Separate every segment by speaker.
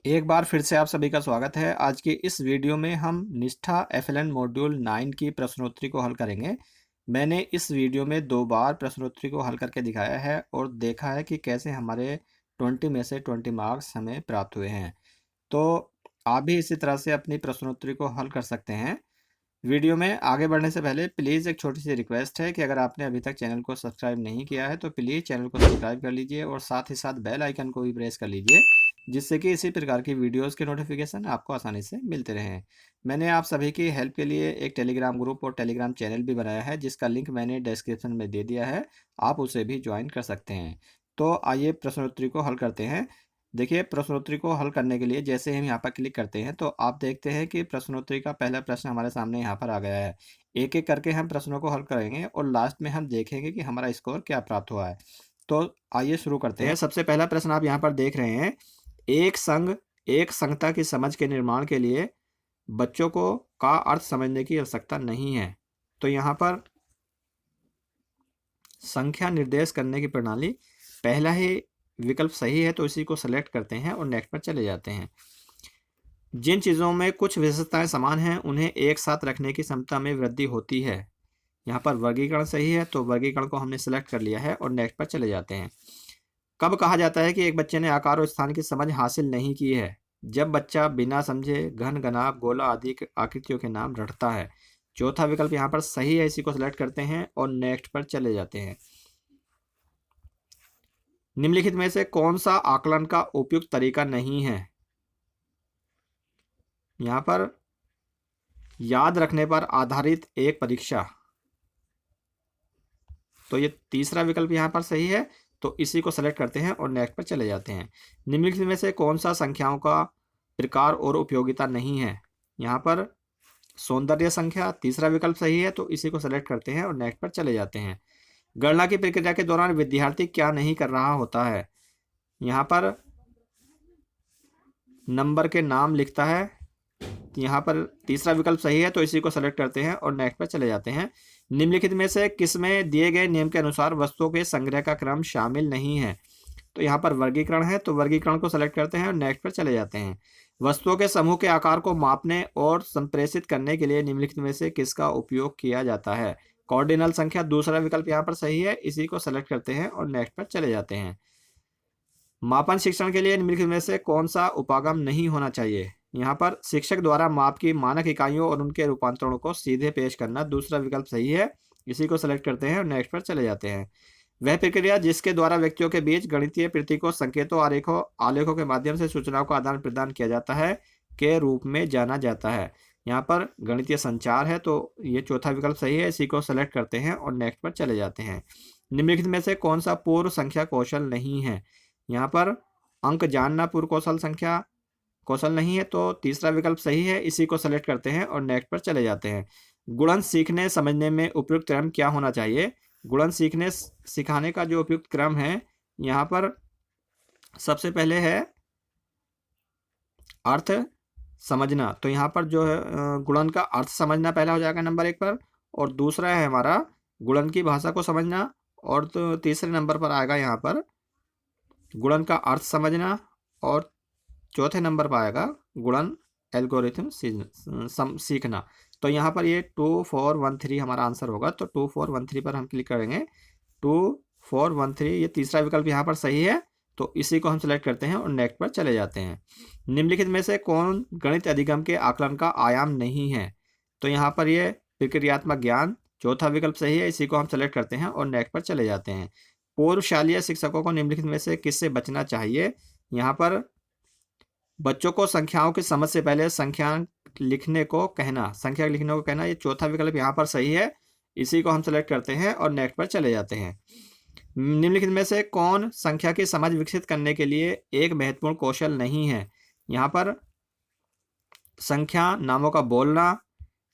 Speaker 1: एक बार फिर से आप सभी का स्वागत है। आज की इस वीडियो में हम निष्ठा एफएलएन मॉड्यूल 9 की प्रश्नोत्तरी को हल करेंगे। मैंने इस वीडियो में 2 बार प्रश्नोत्तरी को हल करके दिखाया है और देखा है कि कैसे हमारे 20 में से 20 मार्क्स हमें प्राप्त हुए हैं। तो आप भी इसी तरह से अपनी प्रश्नोत्तरी को हल कर सकते हैं। वीडियो में आगे बढ़ने से पहले प्लीज़ एक छोटी सी रिक्वेस्ट है कि अगर आपने अभी तक चैनल को सब्सक्राइब नहीं किया है तो प्लीज़ चैनल को सब्सक्राइब कर लीजिए और साथ ही साथ बेल आइकन को भी प्रेस कर लीजिए, जिससे कि इसी प्रकार की वीडियोस के नोटिफिकेशन आपको आसानी से मिलते रहें। मैंने आप सभी की हेल्प के लिए एक टेलीग्राम ग्रुप और टेलीग्राम चैनल भी बनाया है, जिसका लिंक मैंने डिस्क्रिप्शन में दे दिया है। आप उसे भी ज्वाइन कर सकते हैं। तो आइए प्रश्नोत्तरी को हल करते हैं। देखिए, प्रश्नोत्तरी को हल करने के लिए जैसे हम यहाँ पर क्लिक करते हैं तो आप देखते हैं कि प्रश्नोत्तरी का पहला प्रश्न हमारे सामने यहाँ पर आ गया है। एक एक करके हम प्रश्नों को हल करेंगे और लास्ट में हम देखेंगे कि हमारा स्कोर क्या प्राप्त हुआ है। तो आइए शुरू करते हैं। सबसे पहला प्रश्न आप यहाँ पर देख रहे हैं, एक संघ एक संघता की समझ के निर्माण के लिए बच्चों को का अर्थ समझने की आवश्यकता नहीं है। तो यहाँ पर संख्या निर्देश करने की प्रणाली, पहला ही विकल्प सही है तो इसी को सेलेक्ट करते हैं और नेक्स्ट पर चले जाते हैं। जिन चीज़ों में कुछ विशेषताएं समान हैं उन्हें एक साथ रखने की क्षमता में वृद्धि होती है। यहाँ पर वर्गीकरण सही है तो वर्गीकरण को हमने सेलेक्ट कर लिया है और नेक्स्ट पर चले जाते हैं। कब कहा जाता है कि एक बच्चे ने आकार और स्थान की समझ हासिल नहीं की है? जब बच्चा बिना समझे घन घनाभ गोला आदि आकृतियों के नाम रटता है। चौथा विकल्प यहाँ पर सही है, इसी को सेलेक्ट करते हैं और नेक्स्ट पर चले जाते हैं। निम्नलिखित में से कौन सा आकलन का उपयुक्त तरीका नहीं है? यहाँ पर याद रखने पर आधारित एक परीक्षा, तो ये तीसरा विकल्प यहाँ पर सही है तो इसी को सेलेक्ट करते हैं और नेक्स्ट पर चले जाते हैं। निम्नलिखित में से कौन सा संख्याओं का प्रकार और उपयोगिता नहीं है? यहाँ पर सौंदर्य संख्या, तीसरा विकल्प सही है तो इसी को सेलेक्ट करते हैं और नेक्स्ट पर चले जाते हैं। गणना की प्रक्रिया के दौरान विद्यार्थी क्या नहीं कर रहा होता है? यहाँ पर नंबर के नाम लिखता है, यहाँ पर तीसरा विकल्प सही है तो इसी को सेलेक्ट करते हैं और नेक्स्ट पर चले जाते हैं। निम्नलिखित में से किसमें दिए गए नियम के अनुसार वस्तुओं के संग्रह का क्रम शामिल नहीं है? तो यहाँ पर वर्गीकरण है तो वर्गीकरण को सेलेक्ट करते हैं और नेक्स्ट पर चले जाते हैं। वस्तुओं के समूह के आकार को मापने और संप्रेषित करने के लिए निम्नलिखित में से किसका उपयोग किया जाता है? कॉर्डिनल संख्या, दूसरा विकल्प यहाँ पर सही है, इसी को सेलेक्ट करते हैं और नेक्स्ट पर चले जाते हैं। मापन शिक्षण के लिए निम्नलिखित में से कौन सा उपागम नहीं होना चाहिए? यहाँ पर शिक्षक द्वारा माप की मानक इकाइयों और उनके रूपांतरणों को सीधे पेश करना, दूसरा विकल्प सही है, इसी को सेलेक्ट करते हैं और नेक्स्ट पर चले जाते हैं। वह प्रक्रिया जिसके द्वारा व्यक्तियों के बीच गणितीय प्रतीकों, संकेतों, आरेखों आलेखों के माध्यम से सूचनाओं का आदान प्रदान किया जाता है के रूप में जाना जाता है। यहाँ पर गणितीय संचार है तो ये चौथा विकल्प सही है, इसी को सेलेक्ट करते हैं और नेक्स्ट पर चले जाते हैं। निम्नलिखित में से कौन सा पूर्व संख्या कौशल नहीं है? यहाँ पर अंक जानना पूर्व कौशल नहीं है तो तीसरा विकल्प सही है, इसी को सेलेक्ट करते हैं और नेक्स्ट पर चले जाते हैं। गुणन सीखने समझने में उपयुक्त क्रम क्या होना चाहिए? गुणन सिखाने का जो उपयुक्त क्रम है, यहाँ पर सबसे पहले है अर्थ समझना, तो यहाँ पर जो है गुणन का अर्थ समझना पहला हो जाएगा नंबर 1 पर, और दूसरा है हमारा गुणन की भाषा को समझना, और तो तीसरे नंबर पर आएगा यहाँ पर गुणन का अर्थ समझना, और चौथे नंबर पर आएगा गुणन एल्गोरिथम सीखना। तो यहाँ पर ये 2413 हमारा आंसर होगा, तो 2413 पर हम क्लिक करेंगे। 2413 ये तीसरा विकल्प यहाँ पर सही है तो इसी को हम सेलेक्ट करते हैं और नेक्स्ट पर चले जाते हैं। निम्नलिखित में से कौन गणित अधिगम के आकलन का आयाम नहीं है? तो यहाँ पर ये प्रक्रियात्मक ज्ञान, चौथा विकल्प सही है, इसी को हम सेलेक्ट करते हैं और नेक्स्ट पर चले जाते हैं। पूर्वशालीय शिक्षकों को निम्नलिखित में से किससे बचना चाहिए? यहाँ पर बच्चों को संख्याओं की समझ से पहले संख्या लिखने को कहना, ये चौथा विकल्प यहाँ पर सही है, इसी को हम सेलेक्ट करते हैं और नेक्स्ट पर चले जाते हैं। निम्नलिखित में से कौन संख्या की समझ विकसित करने के लिए एक महत्वपूर्ण कौशल नहीं है? यहाँ पर संख्या नामों का बोलना,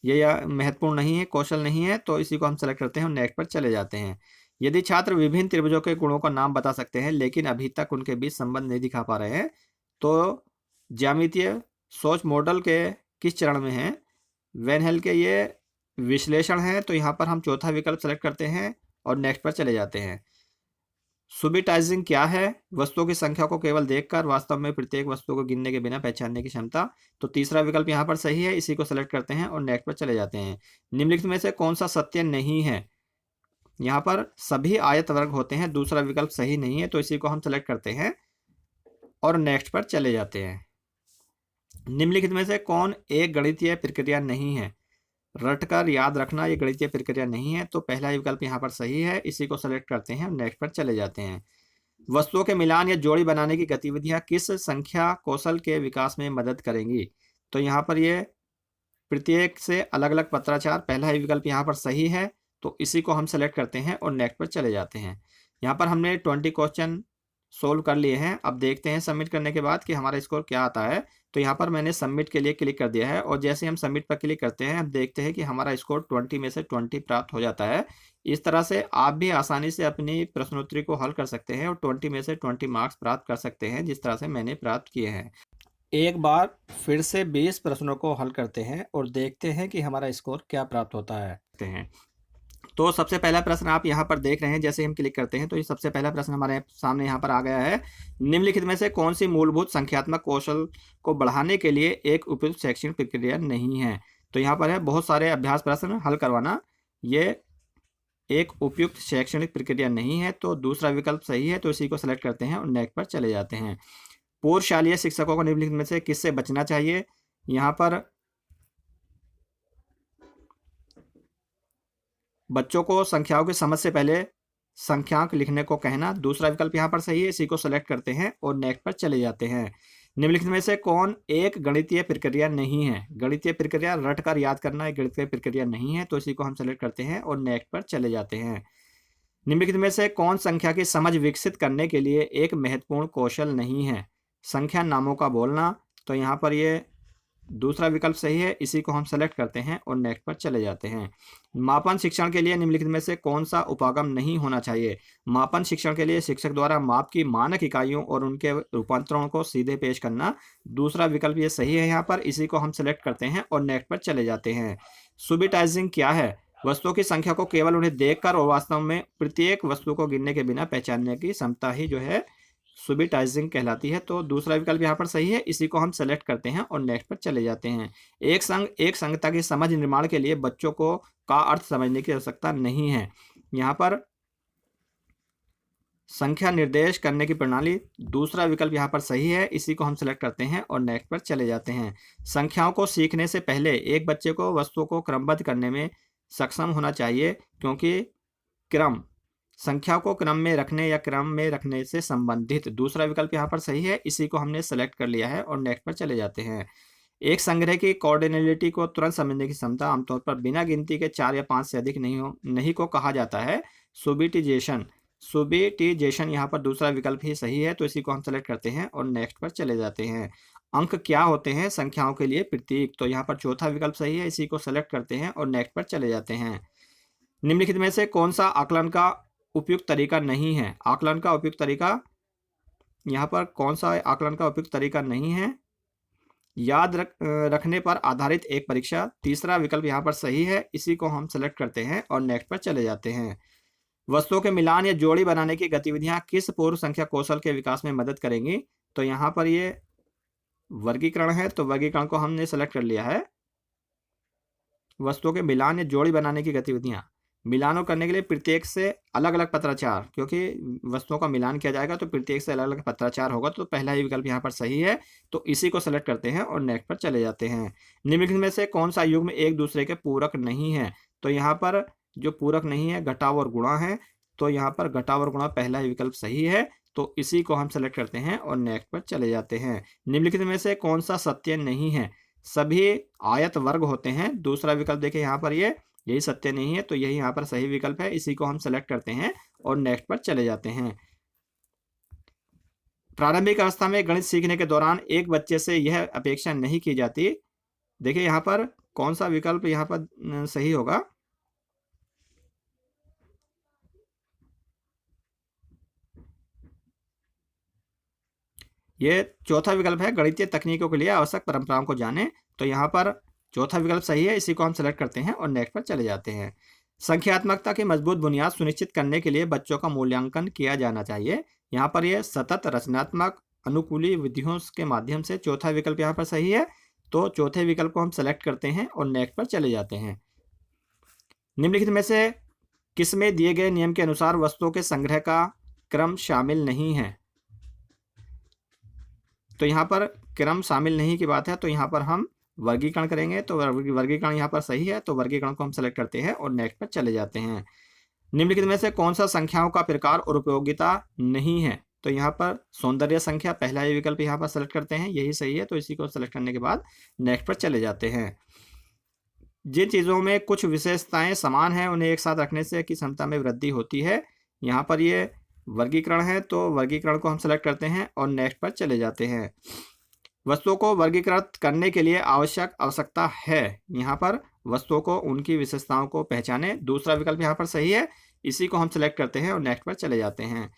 Speaker 1: ये महत्वपूर्ण नहीं है, कौशल नहीं है, तो इसी को हम सेलेक्ट करते हैं और नेक्स्ट पर चले जाते हैं। यदि छात्र विभिन्न त्रिभुजों के गुणों का नाम बता सकते हैं लेकिन अभी तक उनके बीच संबंध नहीं दिखा पा रहे हैं, तो ज्यामितीय सोच मॉडल के किस चरण में है? वैन हेल के ये विश्लेषण है, तो यहाँ पर हम चौथा विकल्प सेलेक्ट करते हैं और नेक्स्ट पर चले जाते हैं। सुबिटाइजिंग क्या है? वस्तुओं की संख्या को केवल देखकर वास्तव में प्रत्येक वस्तु को गिनने के बिना पहचानने की क्षमता। तो तीसरा विकल्प यहाँ पर सही है, इसी को सेलेक्ट करते हैं और नेक्स्ट पर चले जाते हैं। निम्नलिखित में से कौन सा सत्य नहीं है? यहाँ पर सभी आयत वर्ग होते हैं, दूसरा विकल्प सही नहीं है, तो इसी को हम सेलेक्ट करते हैं और नेक्स्ट पर चले जाते हैं। निम्नलिखित में से कौन एक गणितीय प्रक्रिया नहीं है? रटकर याद रखना ये गणितीय प्रक्रिया नहीं है, तो पहला विकल्प यहाँ पर सही है, इसी को सेलेक्ट करते हैं, नेक्स्ट पर चले जाते हैं। वस्तुओं के मिलान या जोड़ी बनाने की गतिविधियां किस संख्या कौशल के विकास में मदद करेंगी? तो यहाँ पर ये प्रत्येक से अलग अलग पत्राचार, पहला ही विकल्प यहाँ पर सही है, तो इसी को हम सेलेक्ट करते हैं और नेक्स्ट पर चले जाते हैं। यहाँ पर हमने 20 क्वेश्चन सोल्व कर लिए हैं। अब देखते हैं सबमिट करने के बाद कि हमारा स्कोर क्या आता है। तो यहाँ पर मैंने सबमिट के लिए क्लिक कर दिया है और जैसे हम सबमिट पर क्लिक करते हैं, हम देखते हैं कि हमारा स्कोर 20 में से 20 प्राप्त हो जाता है। इस तरह से आप भी आसानी से अपनी प्रश्नोत्तरी को हल कर सकते हैं और 20 में से 20 मार्क्स प्राप्त कर सकते हैं, जिस तरह से मैंने प्राप्त किए हैं। एक बार फिर से 20 प्रश्नों को हल करते हैं और देखते हैं कि हमारा स्कोर क्या प्राप्त होता है। तो सबसे पहला प्रश्न आप यहाँ पर देख रहे हैं, जैसे हम क्लिक करते हैं तो ये सबसे पहला प्रश्न हमारे सामने यहाँ पर आ गया है। निम्नलिखित में से कौन सी मूलभूत संख्यात्मक कौशल को बढ़ाने के लिए एक उपयुक्त शैक्षणिक प्रक्रिया नहीं है? तो यहाँ पर है बहुत सारे अभ्यास प्रश्न हल करवाना, ये एक उपयुक्त शैक्षणिक प्रक्रिया नहीं है, तो दूसरा विकल्प सही है, तो इसी को सेलेक्ट करते हैं और नेक्स्ट पर चले जाते हैं। पूर्वशालीय शिक्षकों को निम्नलिखित में से किससे बचना चाहिए? यहाँ पर बच्चों को संख्याओं की समझ से पहले संख्यांक लिखने को कहना, दूसरा विकल्प यहाँ पर सही है, इसी को सेलेक्ट करते हैं और नेक्स्ट पर चले जाते हैं। निम्नलिखित में से कौन एक गणितीय प्रक्रिया नहीं है? गणितीय प्रक्रिया रटकर याद करना एक गणितीय प्रक्रिया नहीं है, तो इसी को हम सेलेक्ट करते हैं और नेक्स्ट पर चले जाते हैं। निम्नलिखित में से कौन संख्या की समझ विकसित करने के लिए एक महत्वपूर्ण कौशल नहीं है? संख्या नामों का बोलना, तो यहाँ पर ये दूसरा विकल्प सही है, इसी को हम सेलेक्ट करते हैं और नेक्स्ट पर चले जाते हैं। मापन शिक्षण के लिए निम्नलिखित में से कौन सा उपागम नहीं होना चाहिए? मापन शिक्षण के लिए शिक्षक द्वारा माप की मानक इकाइयों और उनके रूपांतरणों को सीधे पेश करना, दूसरा विकल्प ये सही है यहाँ पर, इसी को हम सेलेक्ट करते हैं और नेक्स्ट पर चले जाते हैं। सुबिटाइजिंग क्या है? वस्तुओं की संख्या को केवल उन्हें देखकर और वास्तव में प्रत्येक वस्तु को गिनने के बिना पहचानने की क्षमता ही जो है सुबिटाइजिंग कहलाती है, तो दूसरा विकल्प यहाँ पर सही है, इसी को हम सेलेक्ट करते हैं और नेक्स्ट पर चले जाते हैं। एक संगता की समझ निर्माण के लिए बच्चों को का अर्थ समझने की आवश्यकता नहीं है। यहाँ पर संख्या निर्देश करने की प्रणाली, दूसरा विकल्प यहाँ पर सही है, इसी को हम सेलेक्ट करते हैं और नेक्स्ट पर चले जाते हैं। संख्याओं को सीखने से पहले एक बच्चे को वस्तुओं को क्रमबद्ध करने में सक्षम होना चाहिए, क्योंकि क्रम संख्या को क्रम में रखने या क्रम में रखने से संबंधित, दूसरा विकल्प यहाँ पर सही है, इसी को हमने सेलेक्ट कर लिया है और नेक्स्ट पर चले जाते हैं। एक संग्रह की कोऑर्डिनेलिटी को तुरंत समझने की क्षमता आमतौर पर बिना गिनती के 4 या 5 से अधिक नहीं को कहा जाता है सुबिटिजेशन। सुबिटिजेशन यहाँ पर दूसरा विकल्प ही सही है, तो इसी को हम सेलेक्ट करते हैं और नेक्स्ट पर चले जाते हैं। अंक क्या होते हैं? संख्याओं के लिए प्रतीक, तो यहाँ पर चौथा विकल्प सही है, इसी को सेलेक्ट करते हैं और नेक्स्ट पर चले जाते हैं। निम्नलिखित में से कौन सा आकलन का उपयुक्त तरीका नहीं है? आकलन का उपयुक्त तरीका, यहाँ पर कौन सा आकलन का उपयुक्त तरीका नहीं है? याद रखने पर आधारित एक परीक्षा, तीसरा विकल्प यहाँ पर सही है, इसी को हम सेलेक्ट करते हैं और नेक्स्ट पर चले जाते हैं। वस्तुओं के मिलान या जोड़ी बनाने की गतिविधियां किस पूर्व संख्या कौशल के विकास में मदद करेंगी? तो यहाँ पर ये वर्गीकरण है, तो वर्गीकरण को हमने सेलेक्ट कर लिया है। वस्तुओं के मिलान या जोड़ी बनाने की गतिविधियां, मिलानों करने के लिए प्रत्येक से अलग अलग पत्राचार, क्योंकि वस्तुओं का मिलान किया जाएगा तो प्रत्येक से अलग अलग पत्राचार होगा, तो पहला ही विकल्प यहाँ पर सही है, तो इसी को सेलेक्ट करते हैं और नेक्स्ट पर चले जाते हैं। निम्नलिखित में से कौन सा युग्म एक दूसरे के पूरक नहीं है? तो यहाँ पर जो पूरक नहीं है घटाव और गुणा है, तो यहाँ पर घटाव और गुणा पहला ही विकल्प सही है, तो इसी को हम सेलेक्ट करते हैं और नेक्स्ट पर चले जाते हैं। निम्नलिखित में से कौन सा सत्य नहीं है? सभी आयत वर्ग होते हैं, दूसरा विकल्प देखिए यहाँ पर यही सत्य नहीं है, तो यही यहाँ पर सही विकल्प है, इसी को हम सेलेक्ट करते हैं और नेक्स्ट पर चले जाते हैं। प्रारंभिक अवस्था में गणित सीखने के दौरान एक बच्चे से यह अपेक्षा नहीं की जाती, देखिए यहाँ पर कौन सा विकल्प यहाँ पर सही होगा? ये चौथा विकल्प है, गणितीय तकनीकों के लिए आवश्यक परंपराओं को जाने, तो यहाँ पर चौथा विकल्प सही है, इसी को हम सेलेक्ट करते हैं और नेक्स्ट पर चले जाते हैं। संख्यात्मकता की मजबूत बुनियाद सुनिश्चित करने के लिए बच्चों का मूल्यांकन किया जाना चाहिए। यहाँ पर ये सतत रचनात्मक अनुकूली विधियों के माध्यम से, चौथा विकल्प यहाँ पर सही है। तो चौथे विकल्प को हम सेलेक्ट करते हैं और नेक्स्ट पर चले जाते हैं। निम्नलिखित में से किसमें दिए गए नियम के अनुसार वस्तुओं के संग्रह का क्रम शामिल नहीं है? तो यहाँ पर क्रम शामिल नहीं की बात है, तो यहाँ पर हम वर्गीकरण करेंगे। तो वर्गीकरण यहाँ पर सही है, तो वर्गीकरण को हम सेलेक्ट करते हैं और नेक्स्ट पर चले जाते हैं। निम्नलिखित में से कौन सा संख्याओं का प्रकार और उपयोगिता नहीं है? तो यहाँ पर सौंदर्य संख्या, पहला ये विकल्प यहाँ पर सेलेक्ट करते हैं, यही सही है। तो इसी को सेलेक्ट करने के बाद नेक्स्ट पर चले जाते हैं। जिन चीज़ों में कुछ विशेषताएं समान हैं उन्हें एक साथ रखने से की क्षमता में वृद्धि होती है। यहाँ पर ये वर्गीकरण है, तो वर्गीकरण को हम सेलेक्ट करते हैं और नेक्स्ट पर चले जाते हैं। वस्तुओं को वर्गीकृत करने के लिए आवश्यकता है। यहाँ पर वस्तुओं को उनकी विशेषताओं को पहचाने, दूसरा विकल्प यहाँ पर सही है। इसी को हम सेलेक्ट करते हैं और नेक्स्ट पर चले जाते हैं।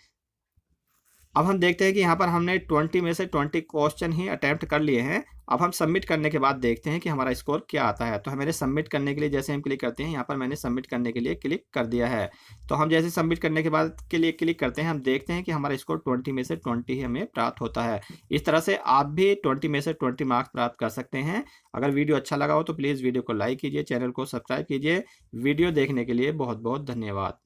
Speaker 1: अब हम देखते हैं कि यहाँ पर हमने 20 में से 20 क्वेश्चन ही अटेम्प्ट कर लिए हैं। अब हम सबमिट करने के बाद देखते हैं कि हमारा स्कोर क्या आता है। तो हमें सबमिट करने के लिए जैसे हम क्लिक करते हैं, यहाँ पर मैंने सबमिट करने के लिए क्लिक कर दिया है। तो हम जैसे सबमिट करने के बाद के लिए क्लिक करते हैं, हम देखते हैं कि हमारा स्कोर 20 में से 20 ही हमें प्राप्त होता है। इस तरह से आप भी 20 में से 20 मार्क्स प्राप्त कर सकते हैं। अगर वीडियो अच्छा लगा हो तो प्लीज़ वीडियो को लाइक कीजिए, चैनल को सब्सक्राइब कीजिए। वीडियो देखने के लिए बहुत बहुत धन्यवाद।